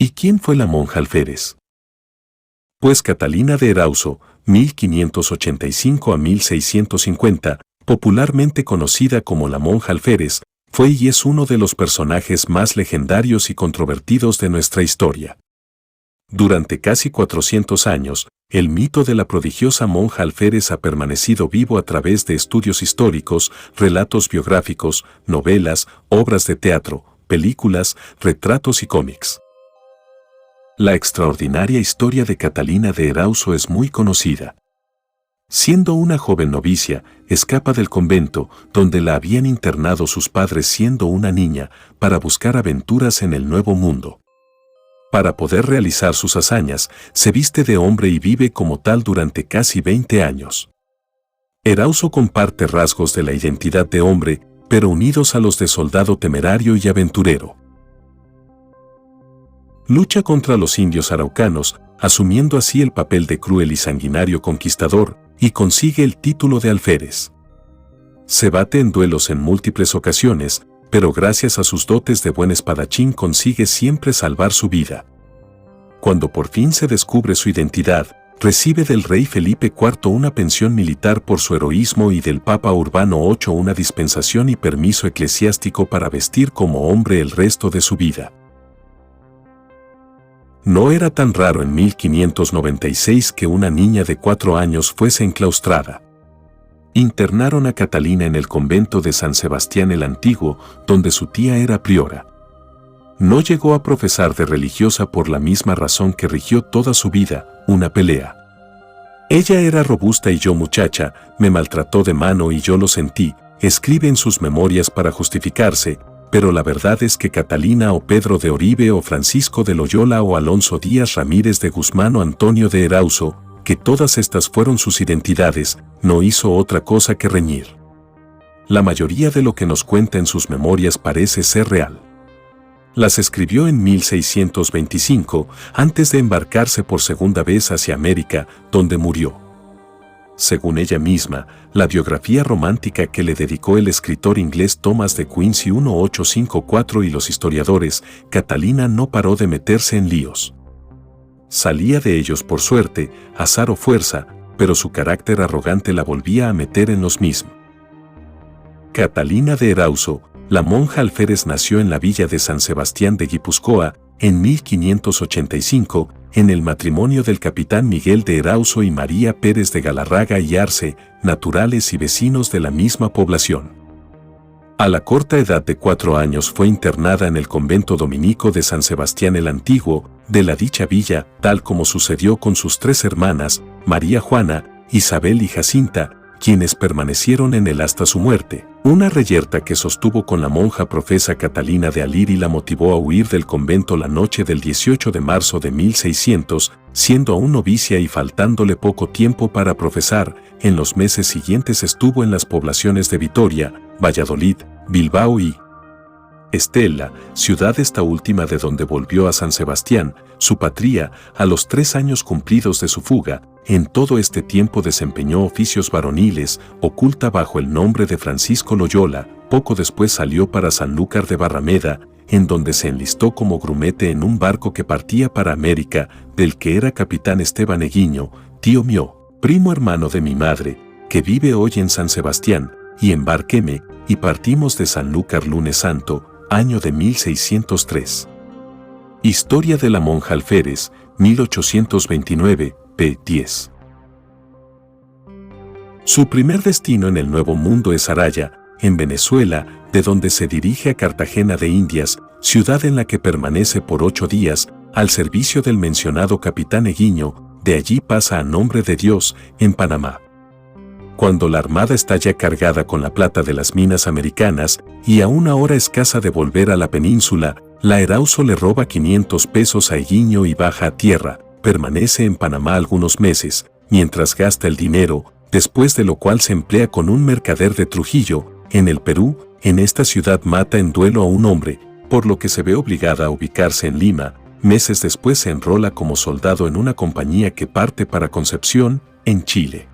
¿Y quién fue la monja alférez? Pues Catalina de Erauso, 1585 a 1650, popularmente conocida como la monja alférez, fue y es uno de los personajes más legendarios y controvertidos de nuestra historia. Durante casi 400 años, el mito de la prodigiosa monja alférez ha permanecido vivo a través de estudios históricos, relatos biográficos, novelas, obras de teatro, películas, retratos y cómics. La extraordinaria historia de Catalina de Erauso es muy conocida. Siendo una joven novicia, escapa del convento, donde la habían internado sus padres siendo una niña, para buscar aventuras en el Nuevo Mundo. Para poder realizar sus hazañas, se viste de hombre y vive como tal durante casi 20 años. Erauso comparte rasgos de la identidad de hombre, pero unidos a los de soldado temerario y aventurero. Lucha contra los indios araucanos, asumiendo así el papel de cruel y sanguinario conquistador, y consigue el título de alférez. Se bate en duelos en múltiples ocasiones, pero gracias a sus dotes de buen espadachín consigue siempre salvar su vida. Cuando por fin se descubre su identidad, recibe del rey Felipe IV una pensión militar por su heroísmo y del Papa Urbano VIII una dispensación y permiso eclesiástico para vestir como hombre el resto de su vida. No era tan raro en 1596 que una niña de 4 años fuese enclaustrada. Internaron a Catalina en el convento de San Sebastián el Antiguo, donde su tía era priora. No llegó a profesar de religiosa por la misma razón que rigió toda su vida, una pelea. Ella era robusta y yo muchacha, me maltrató de mano y yo lo sentí, escribe en sus memorias para justificarse, pero la verdad es que Catalina o Pedro de Oribe o Francisco de Loyola o Alonso Díaz Ramírez de Guzmán o Antonio de Erauso, que todas estas fueron sus identidades, no hizo otra cosa que reñir. La mayoría de lo que nos cuenta en sus memorias parece ser real. Las escribió en 1625, antes de embarcarse por segunda vez hacia América, donde murió. Según ella misma, la biografía romántica que le dedicó el escritor inglés Thomas de Quincy 1854 y los historiadores, Catalina no paró de meterse en líos. Salía de ellos por suerte, azar o fuerza, pero su carácter arrogante la volvía a meter en los mismos. Catalina de Erauso, la monja alférez, nació en la villa de San Sebastián de Guipúzcoa, en 1585, en el matrimonio del capitán Miguel de Erauso y María Pérez de Galarraga y Arce, naturales y vecinos de la misma población. A la corta edad de 4 años fue internada en el convento dominico de San Sebastián el Antiguo, de la dicha villa, tal como sucedió con sus 3 hermanas, María Juana, Isabel y Jacinta, quienes permanecieron en él hasta su muerte. Una reyerta que sostuvo con la monja profesa Catalina de Aliri la motivó a huir del convento la noche del 18 de marzo de 1600, siendo aún novicia y faltándole poco tiempo para profesar. En los meses siguientes estuvo en las poblaciones de Vitoria, Valladolid, Bilbao y Estella, ciudad esta última de donde volvió a San Sebastián, su patria, a los 3 años cumplidos de su fuga. En todo este tiempo desempeñó oficios varoniles, oculta bajo el nombre de Francisco Loyola. Poco después salió para Sanlúcar de Barrameda, en donde se enlistó como grumete en un barco que partía para América, del que era capitán Esteban Eguiño, tío mío, primo hermano de mi madre, que vive hoy en San Sebastián, y embarquéme, y partimos de Sanlúcar lunes santo, año de 1603. Historia de la monja alférez, 1829, p. 10. Su primer destino en el Nuevo Mundo es Araya, en Venezuela, de donde se dirige a Cartagena de Indias, ciudad en la que permanece por 8 días, al servicio del mencionado capitán Eguiño. De allí pasa a nombre de Dios, en Panamá. Cuando la armada está ya cargada con la plata de las minas americanas, y a una hora escasa de volver a la península, la Erauso le roba 500 pesos a Eguiño y baja a tierra. Permanece en Panamá algunos meses, mientras gasta el dinero, después de lo cual se emplea con un mercader de Trujillo, en el Perú. En esta ciudad mata en duelo a un hombre, por lo que se ve obligada a ubicarse en Lima. Meses después se enrola como soldado en una compañía que parte para Concepción, en Chile.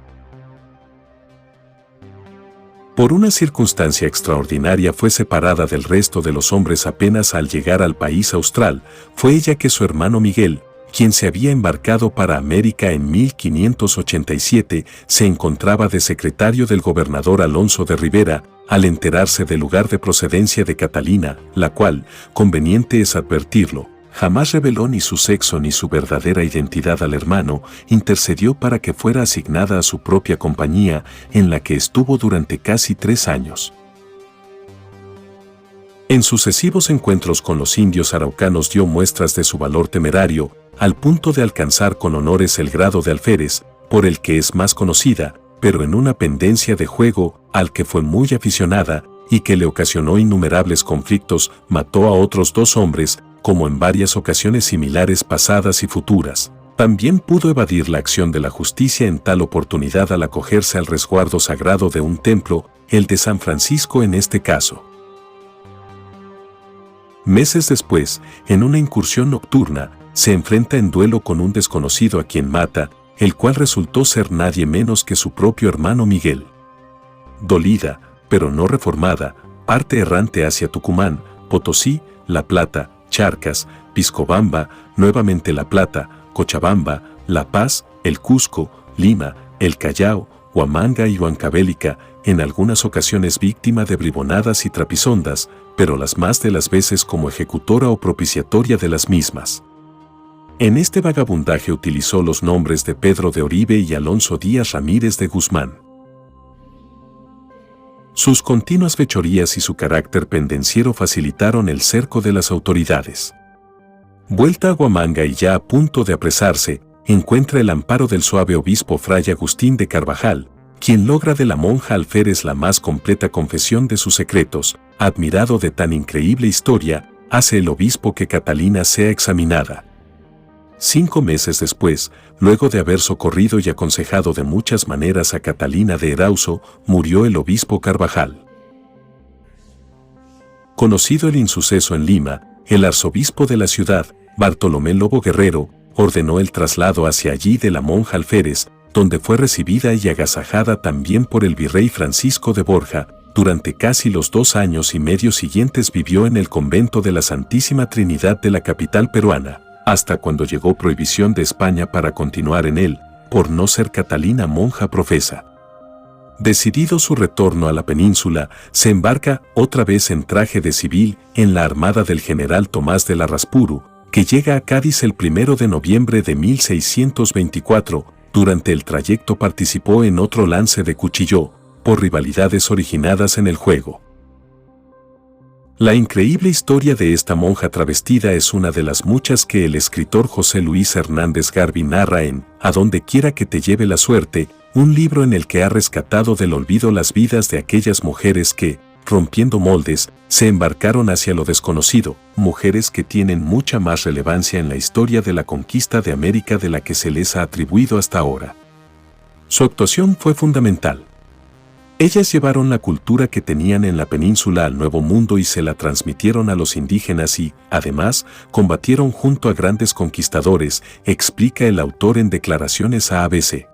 Por una circunstancia extraordinaria fue separada del resto de los hombres apenas al llegar al país austral. Fue ella que su hermano Miguel, quien se había embarcado para América en 1587, se encontraba de secretario del gobernador Alonso de Rivera, al enterarse del lugar de procedencia de Catalina, la cual, conveniente es advertirlo, jamás reveló ni su sexo ni su verdadera identidad al hermano, intercedió para que fuera asignada a su propia compañía, en la que estuvo durante casi 3 años. En sucesivos encuentros con los indios araucanos dio muestras de su valor temerario, al punto de alcanzar con honores el grado de alférez, por el que es más conocida, pero en una pendencia de juego al que fue muy aficionada y que le ocasionó innumerables conflictos, mató a otros 2 hombres, como en varias ocasiones similares pasadas y futuras. También pudo evadir la acción de la justicia en tal oportunidad al acogerse al resguardo sagrado de un templo, el de San Francisco en este caso. Meses después, en una incursión nocturna, se enfrenta en duelo con un desconocido a quien mata, el cual resultó ser nadie menos que su propio hermano Miguel. Dolida, pero no reformada, parte errante hacia Tucumán, Potosí, La Plata, Charcas, Piscobamba, nuevamente La Plata, Cochabamba, La Paz, el Cusco, Lima, el Callao, Huamanga y Huancavelica, en algunas ocasiones víctima de bribonadas y trapisondas, pero las más de las veces como ejecutora o propiciatoria de las mismas. En este vagabundaje utilizó los nombres de Pedro de Oribe y Alonso Díaz Ramírez de Guzmán. Sus continuas fechorías y su carácter pendenciero facilitaron el cerco de las autoridades. Vuelta a Huamanga y ya a punto de apresarse, encuentra el amparo del suave obispo Fray Agustín de Carvajal, quien logra de la monja alférez la más completa confesión de sus secretos. Admirado de tan increíble historia, hace el obispo que Catalina sea examinada. 5 meses después, luego de haber socorrido y aconsejado de muchas maneras a Catalina de Erauso, murió el obispo Carvajal. Conocido el insuceso en Lima, el arzobispo de la ciudad, Bartolomé Lobo Guerrero, ordenó el traslado hacia allí de la monja alférez, donde fue recibida y agasajada también por el virrey Francisco de Borja. Durante casi los 2 años y medio siguientes vivió en el convento de la Santísima Trinidad de la capital peruana, hasta cuando llegó prohibición de España para continuar en él, por no ser Catalina monja profesa. Decidido su retorno a la península, se embarca otra vez en traje de civil en la armada del general Tomás de Larraspuru, que llega a Cádiz el 1 de noviembre de 1624. Durante el trayecto participó en otro lance de cuchilló, por rivalidades originadas en el juego. La increíble historia de esta monja travestida es una de las muchas que el escritor José Luis Hernández Garbi narra en A donde quiera que te lleve la suerte, un libro en el que ha rescatado del olvido las vidas de aquellas mujeres que, rompiendo moldes, se embarcaron hacia lo desconocido, mujeres que tienen mucha más relevancia en la historia de la conquista de América de la que se les ha atribuido hasta ahora. Su actuación fue fundamental. Ellas llevaron la cultura que tenían en la península al Nuevo Mundo y se la transmitieron a los indígenas y, además, combatieron junto a grandes conquistadores, explica el autor en declaraciones a ABC.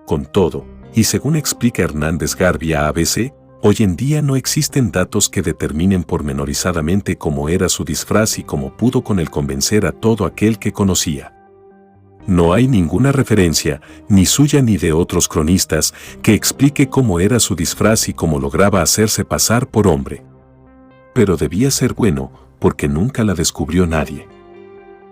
Con todo, y según explica Hernández Garbi a ABC, hoy en día no existen datos que determinen pormenorizadamente cómo era su disfraz y cómo pudo con él convencer a todo aquel que conocía. No hay ninguna referencia, ni suya ni de otros cronistas, que explique cómo era su disfraz y cómo lograba hacerse pasar por hombre. Pero debía ser bueno, porque nunca la descubrió nadie.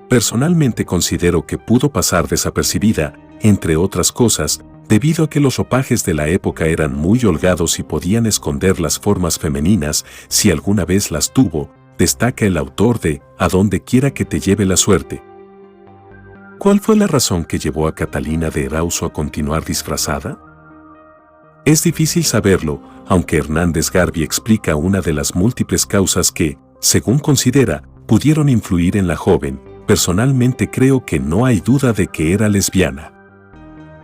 Personalmente considero que pudo pasar desapercibida, entre otras cosas, debido a que los ropajes de la época eran muy holgados y podían esconder las formas femeninas, si alguna vez las tuvo, destaca el autor de A donde quiera que te lleve la suerte. ¿Cuál fue la razón que llevó a Catalina de Erauso a continuar disfrazada? Es difícil saberlo, aunque Hernández Garbi explica una de las múltiples causas que, según considera, pudieron influir en la joven. Personalmente creo que no hay duda de que era lesbiana.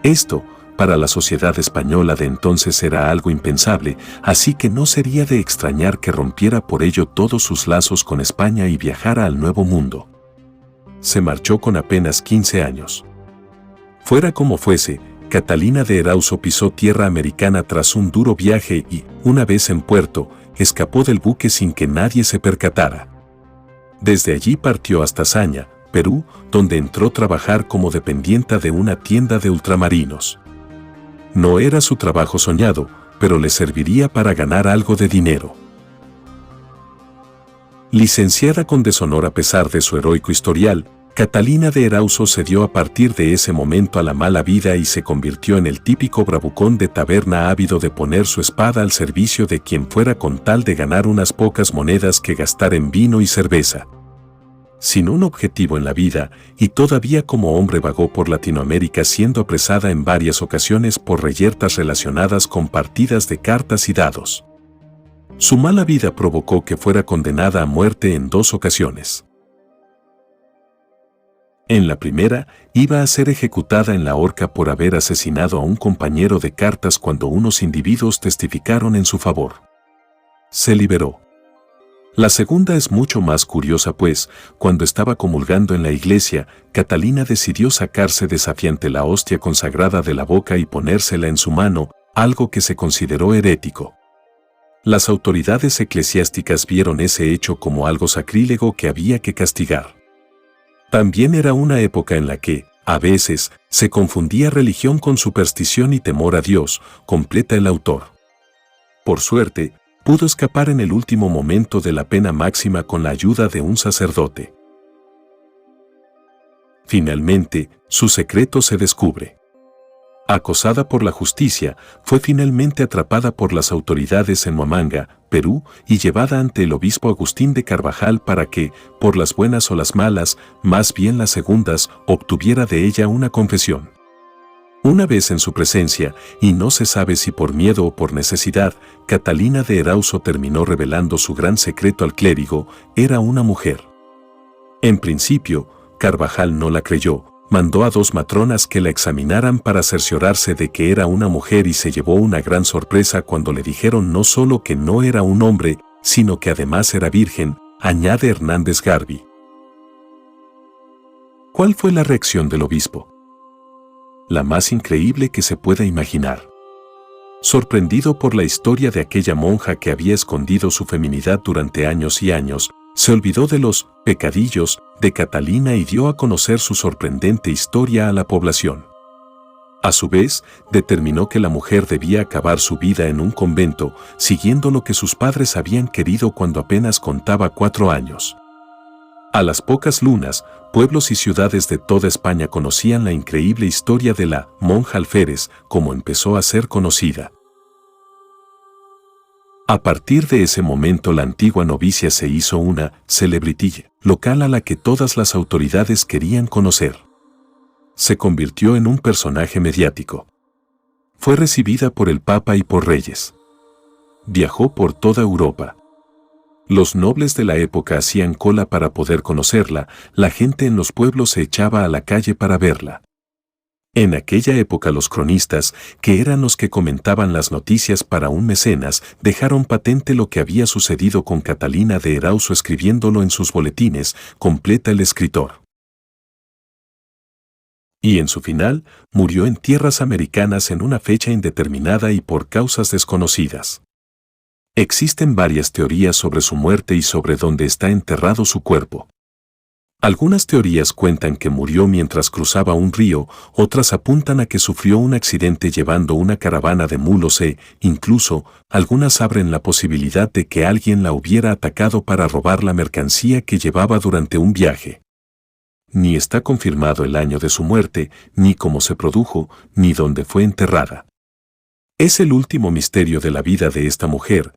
Esto, para la sociedad española de entonces era algo impensable, así que no sería de extrañar que rompiera por ello todos sus lazos con España y viajara al Nuevo Mundo. Se marchó con apenas 15 años. Fuera como fuese, Catalina de Erauso pisó tierra americana tras un duro viaje y, una vez en puerto, escapó del buque sin que nadie se percatara. Desde allí partió hasta Saña, Perú, donde entró a trabajar como dependienta de una tienda de ultramarinos. No era su trabajo soñado, pero le serviría para ganar algo de dinero. Licenciada con deshonor a pesar de su heroico historial, Catalina de Erauso se dio a partir de ese momento a la mala vida y se convirtió en el típico bravucón de taberna ávido de poner su espada al servicio de quien fuera con tal de ganar unas pocas monedas que gastar en vino y cerveza. Sin un objetivo en la vida, y todavía como hombre vagó por Latinoamérica siendo apresada en varias ocasiones por reyertas relacionadas con partidas de cartas y dados. Su mala vida provocó que fuera condenada a muerte en 2 ocasiones. En la primera, iba a ser ejecutada en la horca por haber asesinado a un compañero de cartas cuando unos individuos testificaron en su favor. Se liberó. La segunda es mucho más curiosa pues, cuando estaba comulgando en la iglesia, Catalina decidió sacarse desafiante la hostia consagrada de la boca y ponérsela en su mano, algo que se consideró herético. Las autoridades eclesiásticas vieron ese hecho como algo sacrílego que había que castigar. También era una época en la que, a veces, se confundía religión con superstición y temor a Dios, completa el autor. Por suerte, pudo escapar en el último momento de la pena máxima con la ayuda de un sacerdote. Finalmente, su secreto se descubre. Acosada por la justicia, fue finalmente atrapada por las autoridades en Huamanga, Perú, y llevada ante el obispo Agustín de Carvajal para que, por las buenas o las malas, más bien las segundas, obtuviera de ella una confesión. Una vez en su presencia, y no se sabe si por miedo o por necesidad, Catalina de Erauso terminó revelando su gran secreto al clérigo: era una mujer. En principio, Carvajal no la creyó. Mandó a 2 matronas que la examinaran para cerciorarse de que era una mujer y se llevó una gran sorpresa cuando le dijeron no solo que no era un hombre, sino que además era virgen, añade Hernández Garbi. ¿Cuál fue la reacción del obispo? La más increíble que se pueda imaginar. Sorprendido por la historia de aquella monja que había escondido su feminidad durante años y años, se olvidó de los pecadillos de Catalina y dio a conocer su sorprendente historia a la población. A su vez, determinó que la mujer debía acabar su vida en un convento, siguiendo lo que sus padres habían querido cuando apenas contaba 4 años. A las pocas lunas, pueblos y ciudades de toda España conocían la increíble historia de la monja alférez, como empezó a ser conocida. A partir de ese momento la antigua novicia se hizo una celebrity local a la que todas las autoridades querían conocer. Se convirtió en un personaje mediático. Fue recibida por el Papa y por reyes. Viajó por toda Europa. Los nobles de la época hacían cola para poder conocerla, la gente en los pueblos se echaba a la calle para verla. En aquella época los cronistas, que eran los que comentaban las noticias para un mecenas, dejaron patente lo que había sucedido con Catalina de Erauso escribiéndolo en sus boletines, completa el escritor. Y en su final, murió en tierras americanas en una fecha indeterminada y por causas desconocidas. Existen varias teorías sobre su muerte y sobre dónde está enterrado su cuerpo. Algunas teorías cuentan que murió mientras cruzaba un río, otras apuntan a que sufrió un accidente llevando una caravana de mulos incluso, algunas abren la posibilidad de que alguien la hubiera atacado para robar la mercancía que llevaba durante un viaje. Ni está confirmado el año de su muerte, ni cómo se produjo, ni dónde fue enterrada. Es el último misterio de la vida de esta mujer,